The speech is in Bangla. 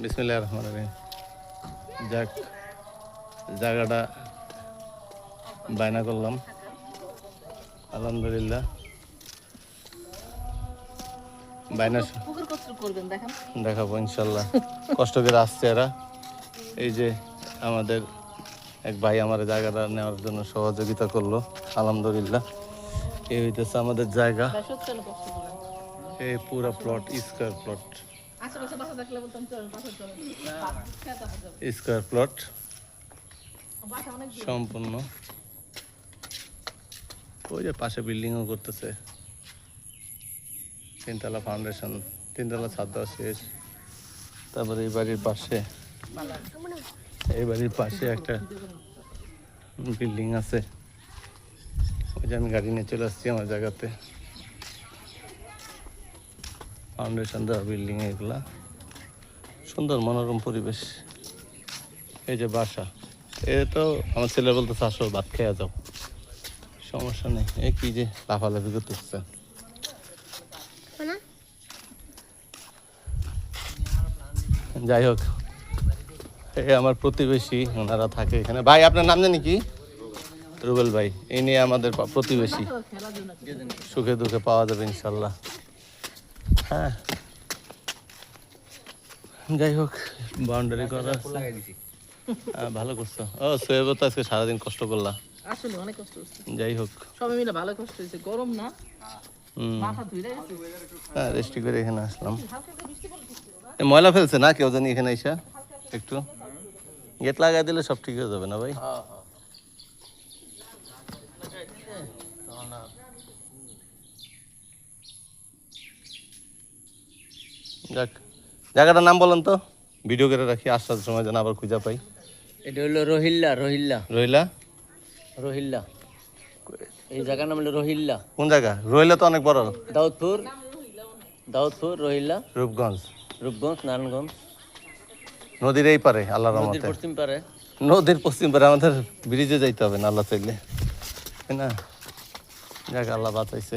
বিসমিল্লাহির রহমানির রহিম। যাক, জায়গাটা বায়না করলাম, আলহামদুলিল্লাহ। বায়না দেখাবো ইনশাল্লাহ। কষ্ট করে আসছে এরা। এই যে আমাদের এক ভাই আমার জায়গাটা নেওয়ার জন্য সহযোগিতা করলো, আলহামদুলিল্লাহ। এই হইতেছে আমাদের জায়গা, এই পুরো plot, square plot, square plot সম্পূর্ণ। ওই যে পাশে বিল্ডিংও করতেছে, 3 তলা ফাউন্ডেশন, 3 তলা ছাদ দেওয়া শেষ। তারপরে এই বাড়ির পাশে একটা বিল্ডিং আছে। ওই যে আমি গাড়ি নিয়ে চলে আসছি আমার জায়গাতে, ফাউন্ডেশন দেওয়া বিল্ডিং। এগুলা সুন্দর মনোরম পরিবেশ। এই যে বাসা, এ তো আমার ছেলে বলতেছে আসো ভাত খেয়ে যাও, সমস্যা নেই। এ কি যে লাফালাফি করতেছে। যাই হোক, এই আমার প্রতিবেশী, ওনারা থাকে এখানে। ভাই আপনার নাম জানি কি? রুবেল ভাই। এই নিয়ে আমাদের প্রতিবেশী, সুখে দুঃখে পাওয়া যাবে ইনশাল্লাহ। হ্যাঁ, যাই হোক, বাউন্ডারি করা ভালো করছো। ও সোয়েব তো আজকে সারাদিন কষ্ট করলা, আসলে অনেক কষ্ট হচ্ছে। যাই হোক, সবাই মিলে ভালো কষ্ট হয়েছে, গরম না, মাথা ধুইরা গেছে। হ্যাঁ, রেস্টি করে এখানে আসলাম। ময়লা ফেলছে না কেউ জানি এখানে এসে? একটু গেট লাগাই দিলে সব ঠিক হয়ে যাবে না ভাই? যাক, জায়গাটার নাম বলেন তো, ভিডিও করে রাখি, আসার সময় যেন আবার খুঁজে পাই। এটা হলো রহিল্লা। রহিলা? রহিল্লা, এই জায়গার নাম হলো রহিল্লা। কোন জায়গা? রহিলা তো অনেক বড়। দাউদপুর রহিল্লা, রূপগঞ্জ, নারায়ণগঞ্জ। নদীর এই পারে, আল্লাহর নদীর রহমতে। পশ্চিম পারে। নদীর পশ্চিম পারে, আমাদের ব্রিজে যাইতে হবে না আল্লাহ চাইলে, তাই না? যাক, আল্লাহ বাঁচাইছে।